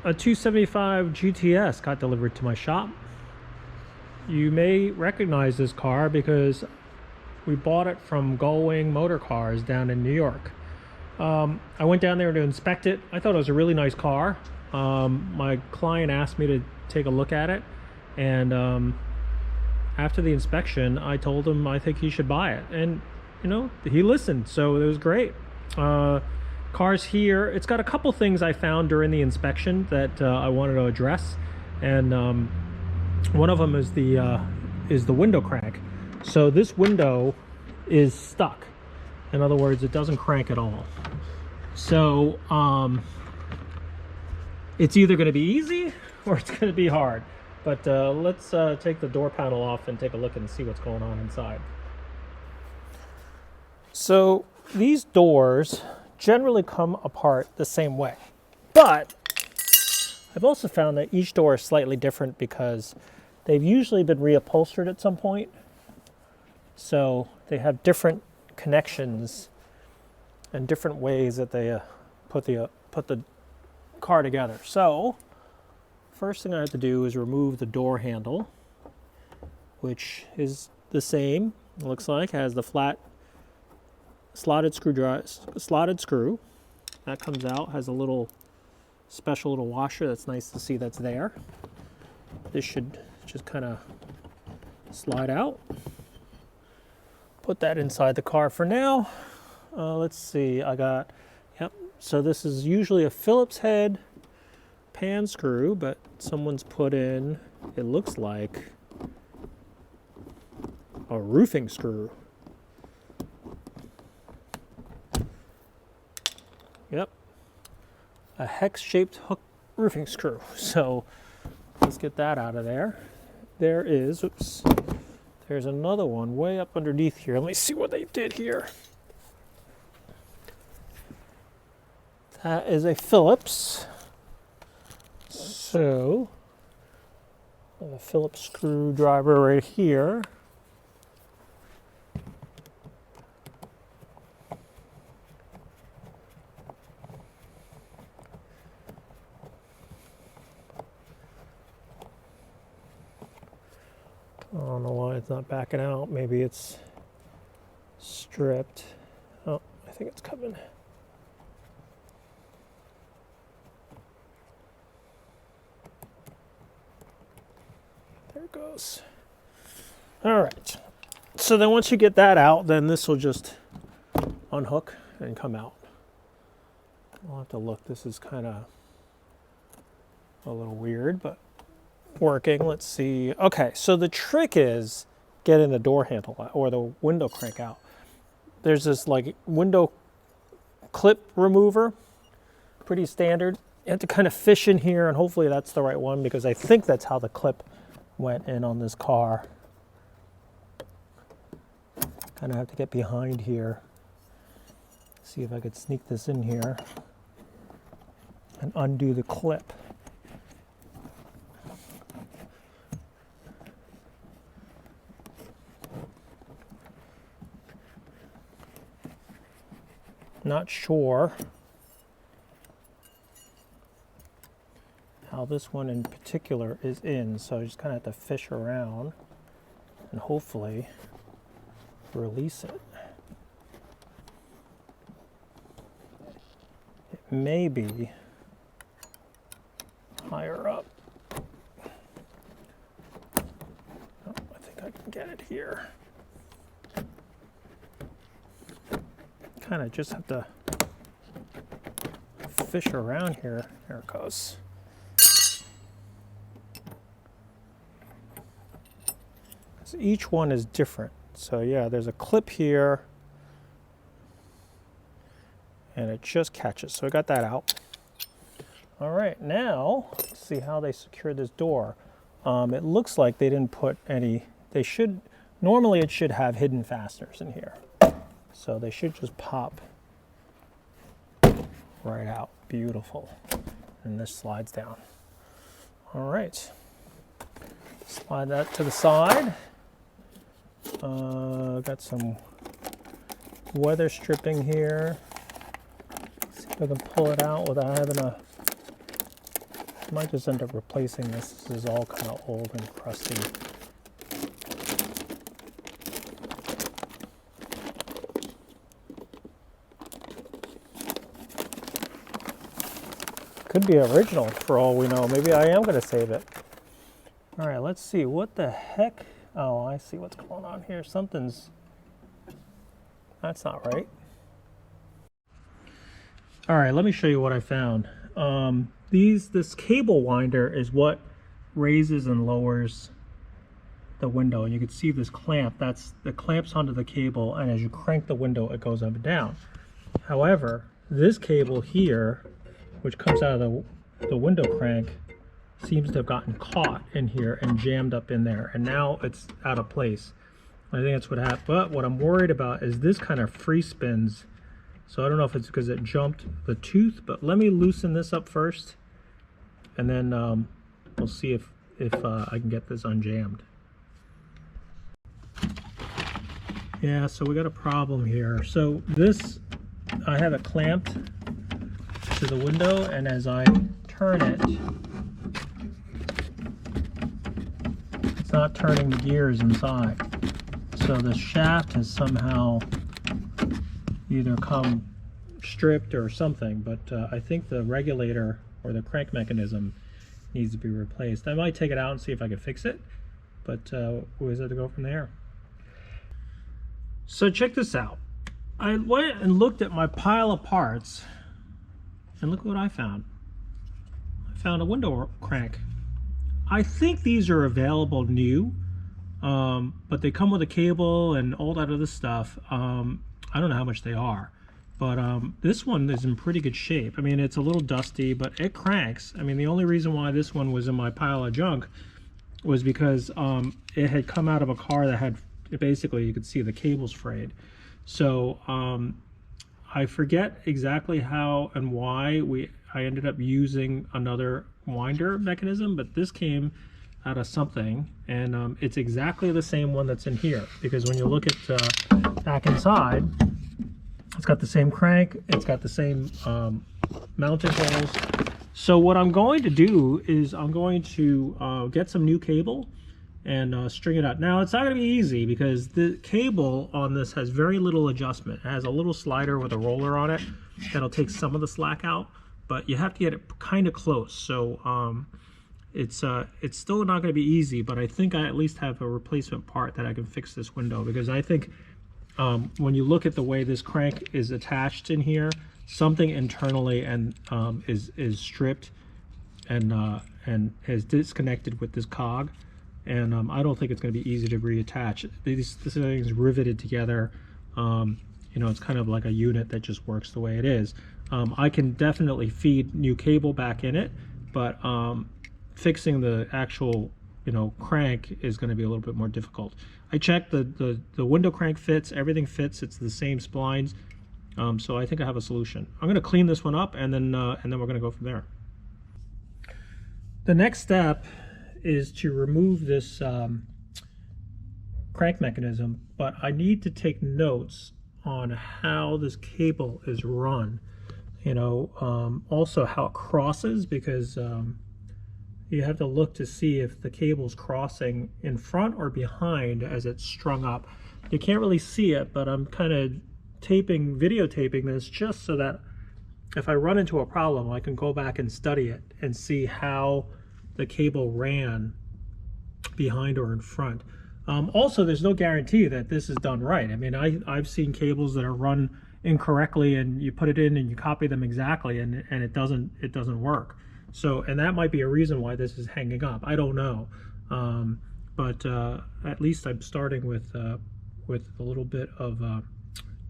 A 275 GTS got delivered to my shop. You may recognize this car because we bought it from Gullwing Motor Cars down in New York. I went down there to inspect it. I thought it was a really nice car. My client asked me to take a look at it, and after the inspection I told him I think he should buy it, and you know, he listened, so it was great. Cars here, it's got a couple things I found during the inspection that I wanted to address, and one of them is the window crank. So this window is stuck. In other words, it doesn't crank at all. So it's either going to be easy or it's going to be hard. But let's take the door panel off and take a look and see what's going on inside. So these doors generally come apart the same way, but I've also found that each door is slightly different because they've usually been reupholstered at some point. So they have different connections and different ways that they put the car together. So first thing I have to do is remove the door handle, which is the same. It looks like has the flat slotted screw that comes out, has a little special little washer. That's nice to see that's there. This should just kind of slide out. Put that inside the car for now. Let's see, so this is usually a Phillips head pan screw, but someone's put in, it looks like, a roofing screw. Yep, a hex-shaped hook roofing screw. So let's get that out of there. There's another one way up underneath here. Let me see what they did here. That is a Phillips. So a Phillips screwdriver right here. I don't know why it's not backing out. Maybe it's stripped. Oh, I think it's coming. There it goes. All right. So then once you get that out, then this will just unhook and come out. I'll have to look. This is kind of a little weird, but working. Let's see. Okay, so the trick is getting the door handle out, or the window crank out. There's this like window clip remover, pretty standard. You have to kind of fish in here, and hopefully that's the right one, because I think that's how the clip went in on this car. Kind of have to get behind here. See if I could sneak this in here and undo the clip. Not sure how this one in particular is in, so I just kind of have to fish around and hopefully release it. It may be higher up. Oh, I think I can get it here. Kind of just have to fish around here. There it goes. So each one is different. So yeah, there's a clip here and it just catches. So I got that out. All right, now let's see how they secured this door. It looks like they didn't put any, normally it should have hidden fasteners in here. So they should just pop right out. Beautiful. And this slides down. All right. Slide that to the side. Got some weather stripping here. See if I can pull it out without having to might just end up replacing this. This is all kind of old and crusty. Could be original for all we know. Maybe I am going to save it. All right, let's see. What the heck? Oh, I see what's going on here. That's not right. All right, let me show you what I found. This cable winder is what raises and lowers the window. And you can see this clamp. That's the clamps onto the cable, and as you crank the window, it goes up and down. However, this cable here, which comes out of the window crank, seems to have gotten caught in here and jammed up in there, and now it's out of place. I think that's what happened. But what I'm worried about is this kind of free spins. So I don't know if it's because it jumped the tooth, but let me loosen this up first, and then we'll see if I can get this unjammed. Yeah, so we got a problem here. So this, I have it clamped to the window, and as I turn it, it's not turning the gears inside. So the shaft has somehow either come stripped or something, but I think the regulator or the crank mechanism needs to be replaced. I might take it out and see if I can fix it, but we'll have to go from there. So check this out. I went and looked at my pile of parts, and look what I found. I found a window crank. I think these are available new, but they come with a cable and all that other stuff. I don't know how much they are, but this one is in pretty good shape. I mean, it's a little dusty, but it cranks. I mean, the only reason why this one was in my pile of junk was because it had come out of a car that had, basically, you could see the cables frayed. So I forget exactly how and why I ended up using another winder mechanism, but this came out of something, and it's exactly the same one that's in here, because when you look at back inside, it's got the same crank, it's got the same mounting holes. So what I'm going to do is I'm going to get some new cable and string it out. Now, it's not going to be easy because the cable on this has very little adjustment. It has a little slider with a roller on it that'll take some of the slack out, but you have to get it kind of close. So it's still not going to be easy, but I think I at least have a replacement part that I can fix this window, because I think when you look at the way this crank is attached in here, something internally and is stripped and has disconnected with this cog. And I don't think it's going to be easy to reattach. This thing is riveted together. You know, it's kind of like a unit that just works the way it is. I can definitely feed new cable back in it, but fixing the actual, you know, crank is going to be a little bit more difficult. I checked the window crank fits, everything fits. It's the same splines. So I think I have a solution. I'm going to clean this one up, and then we're going to go from there. The next step is to remove this crank mechanism, but I need to take notes on how this cable is run, you know, also how it crosses, because you have to look to see if the cable's crossing in front or behind as it's strung up. You can't really see it, but I'm kind of videotaping this just so that if I run into a problem, I can go back and study it and see how the cable ran behind or in front. Also, there's no guarantee that this is done right. I mean, I've seen cables that are run incorrectly, and you put it in and you copy them exactly, and it doesn't work. So, and that might be a reason why this is hanging up. I don't know, but at least I'm starting with a little bit of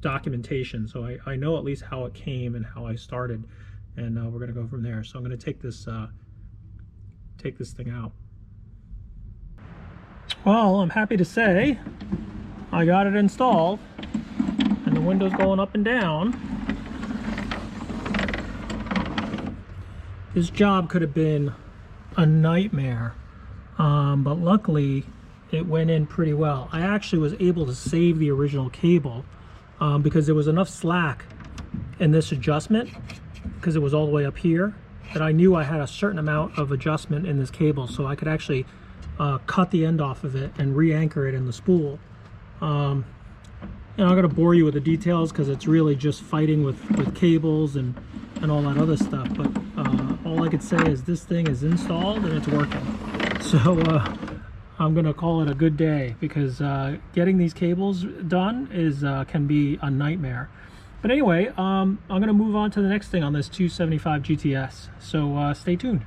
documentation, so I know at least how it came and how I started, and we're going to go from there. So I'm going to take this thing out. Well, I'm happy to say I got it installed, and the window's going up and down. This job could have been a nightmare, but luckily it went in pretty well. I actually was able to save the original cable because there was enough slack in this adjustment, because it was all the way up here, that I knew I had a certain amount of adjustment in this cable, so I could actually cut the end off of it and re-anchor it in the spool. I'm not going to bore you with the details because it's really just fighting with cables and all that other stuff, but all I could say is this thing is installed and it's working. So I'm going to call it a good day, because getting these cables done can be a nightmare. But anyway, I'm going to move on to the next thing on this 275 GTS, so stay tuned.